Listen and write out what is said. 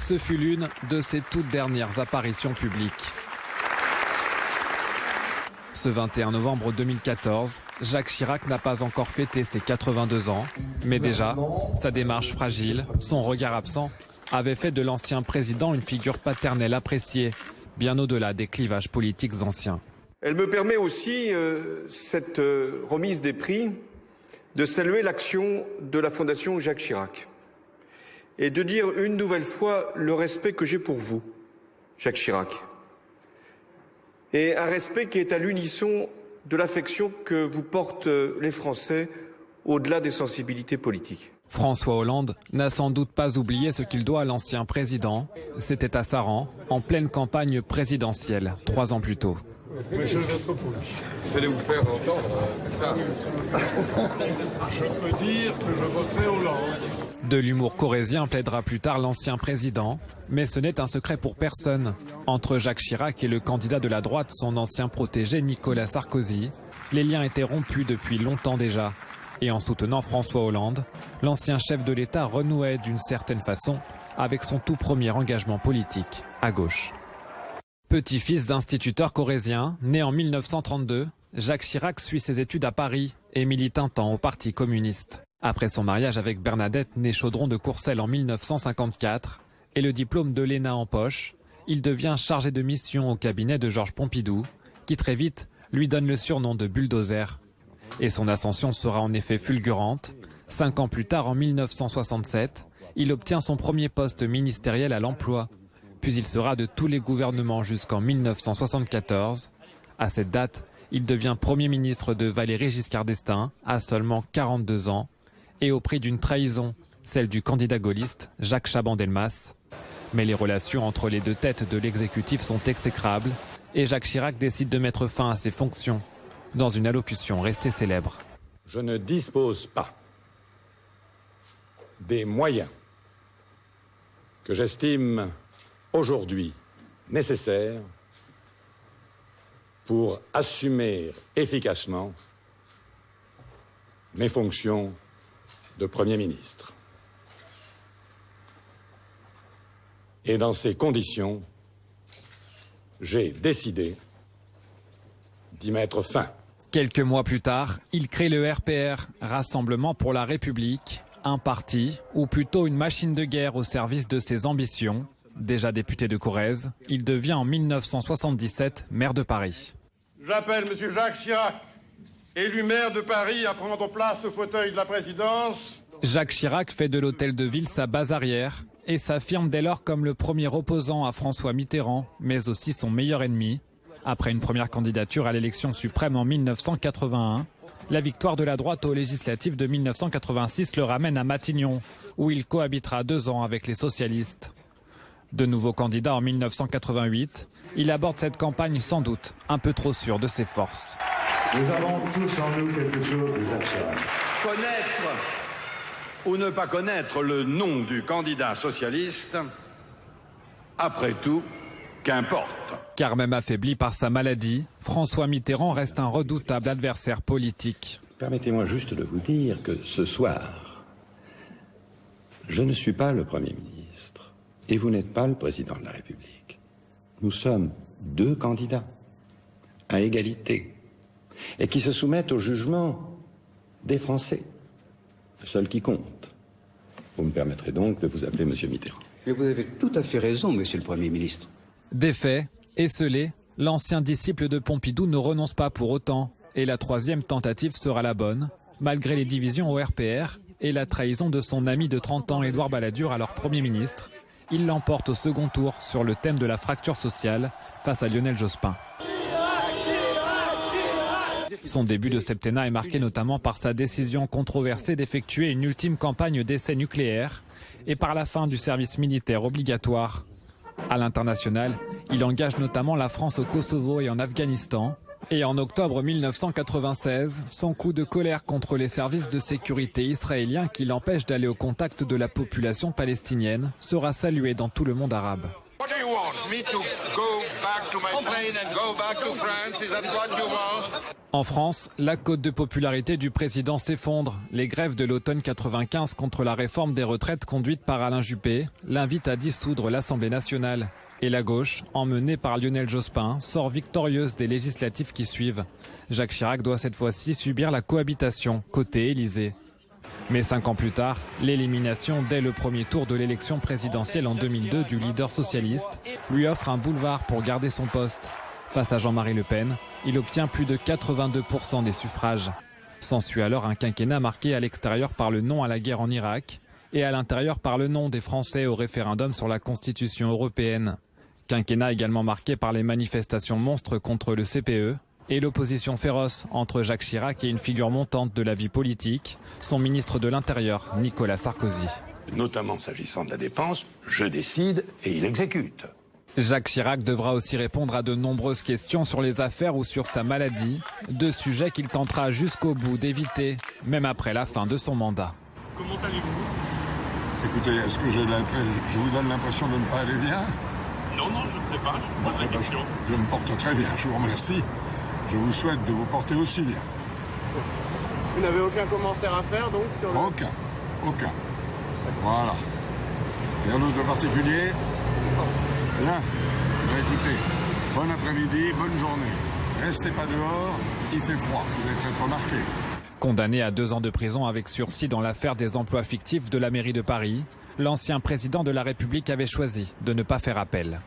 Ce fut l'une de ses toutes dernières apparitions publiques. Ce 21 novembre 2014, Jacques Chirac n'a pas encore fêté ses 82 ans, mais déjà, sa démarche fragile, son regard absent, avait fait de l'ancien président une figure paternelle appréciée, bien au-delà des clivages politiques anciens. Elle me permet aussi, cette remise des prix, de saluer l'action de la Fondation Jacques Chirac et de dire une nouvelle fois le respect que j'ai pour vous, Jacques Chirac. Et un respect qui est à l'unisson de l'affection que vous portent les Français au-delà des sensibilités politiques. François Hollande n'a sans doute pas oublié ce qu'il doit à l'ancien président. C'était à Saran, en pleine campagne présidentielle, 3 ans plus tôt. Monsieur votre pouliche. Vous allez vous faire entendre, ça. Je peux dire que je voterai Hollande. De l'humour corrézien plaidera plus tard l'ancien président, mais ce n'est un secret pour personne. Entre Jacques Chirac et le candidat de la droite, son ancien protégé Nicolas Sarkozy, les liens étaient rompus depuis longtemps déjà. Et en soutenant François Hollande, l'ancien chef de l'État renouait d'une certaine façon avec son tout premier engagement politique, à gauche. Petit-fils d'instituteur corrézien, né en 1932, Jacques Chirac suit ses études à Paris et milite un temps au Parti communiste. Après son mariage avec Bernadette, née Chaudron de Courcelles en 1954, et le diplôme de l'ENA en poche, il devient chargé de mission au cabinet de Georges Pompidou, qui très vite lui donne le surnom de bulldozer. Et son ascension sera en effet fulgurante. 5 ans plus tard, en 1967, il obtient son premier poste ministériel à l'emploi. Puis il sera de tous les gouvernements jusqu'en 1974. À cette date, il devient Premier ministre de Valéry Giscard d'Estaing à seulement 42 ans et au prix d'une trahison, celle du candidat gaulliste Jacques Chaban-Delmas. Mais les relations entre les deux têtes de l'exécutif sont exécrables et Jacques Chirac décide de mettre fin à ses fonctions dans une allocution restée célèbre. Je ne dispose pas des moyens que j'estime aujourd'hui nécessaires pour assumer efficacement mes fonctions de Premier ministre. Et dans ces conditions, j'ai décidé d'y mettre fin. Quelques mois plus tard, il crée le RPR, Rassemblement pour la République, un parti, ou plutôt une machine de guerre au service de ses ambitions. Déjà député de Corrèze, il devient en 1977 maire de Paris. J'appelle M. Jacques Chirac, élu maire de Paris, à prendre place au fauteuil de la présidence. Jacques Chirac fait de l'hôtel de ville sa base arrière et s'affirme dès lors comme le premier opposant à François Mitterrand, mais aussi son meilleur ennemi. Après une première candidature à l'élection suprême en 1981, la victoire de la droite aux législatives de 1986 le ramène à Matignon, où il cohabitera 2 ans avec les socialistes. De nouveau candidat en 1988, il aborde cette campagne sans doute un peu trop sûr de ses forces. Nous avons tous en nous quelque chose de Jacques Chirac. Connaître ou ne pas connaître le nom du candidat socialiste, après tout, qu'importe. Car même affaibli par sa maladie, François Mitterrand reste un redoutable adversaire politique. Permettez-moi juste de vous dire que ce soir, je ne suis pas le Premier ministre et vous n'êtes pas le Président de la République. Nous sommes 2 candidats à égalité et qui se soumettent au jugement des Français, le seul qui compte. Vous me permettrez donc de vous appeler Monsieur Mitterrand. Mais vous avez tout à fait raison, Monsieur le Premier ministre. Défait, esseulé, l'ancien disciple de Pompidou ne renonce pas pour autant. Et la 3e tentative sera la bonne, malgré les divisions au RPR et la trahison de son ami de 30 ans, Édouard Balladur, alors Premier ministre. Il l'emporte au second tour sur le thème de la fracture sociale face à Lionel Jospin. Son début de septennat est marqué notamment par sa décision controversée d'effectuer une ultime campagne d'essais nucléaires et par la fin du service militaire obligatoire. À l'international, il engage notamment la France au Kosovo et en Afghanistan. Et en octobre 1996, son coup de colère contre les services de sécurité israéliens qui l'empêchent d'aller au contact de la population palestinienne sera salué dans tout le monde arabe. What do you want? Me to go back to my plane and go back to France? Is that what you want? En France, la cote de popularité du président s'effondre. Les grèves de l'automne 95 contre la réforme des retraites conduite par Alain Juppé l'invitent à dissoudre l'Assemblée nationale. Et la gauche, emmenée par Lionel Jospin, sort victorieuse des législatives qui suivent. Jacques Chirac doit cette fois-ci subir la cohabitation côté Élysée. Mais 5 ans plus tard, l'élimination dès le premier tour de l'élection présidentielle en 2002 du leader socialiste lui offre un boulevard pour garder son poste. Face à Jean-Marie Le Pen, il obtient plus de 82% des suffrages. S'ensuit alors un quinquennat marqué à l'extérieur par le non à la guerre en Irak et à l'intérieur par le non des Français au référendum sur la Constitution européenne. Quinquennat également marqué par les manifestations monstres contre le CPE et l'opposition féroce entre Jacques Chirac et une figure montante de la vie politique, son ministre de l'Intérieur, Nicolas Sarkozy. Notamment s'agissant de la dépense, je décide et il exécute. Jacques Chirac devra aussi répondre à de nombreuses questions sur les affaires ou sur sa maladie, deux sujets qu'il tentera jusqu'au bout d'éviter, même après la fin de son mandat. Comment allez-vous? Écoutez, est-ce que je vous donne l'impression de ne pas aller bien? Non, je ne sais pas, je vous pose la question. Je me porte très bien, je vous remercie. Je vous souhaite de vous porter aussi bien. Vous n'avez aucun commentaire à faire donc sur le... Aucun. Voilà. Rien d'autre de particulier? Bien. Écoutez, bon après-midi, bonne journée. Restez pas dehors, il fait froid, vous avez peut-être remarqué. Condamné à 2 ans de prison avec sursis dans l'affaire des emplois fictifs de la mairie de Paris, l'ancien président de la République avait choisi de ne pas faire appel.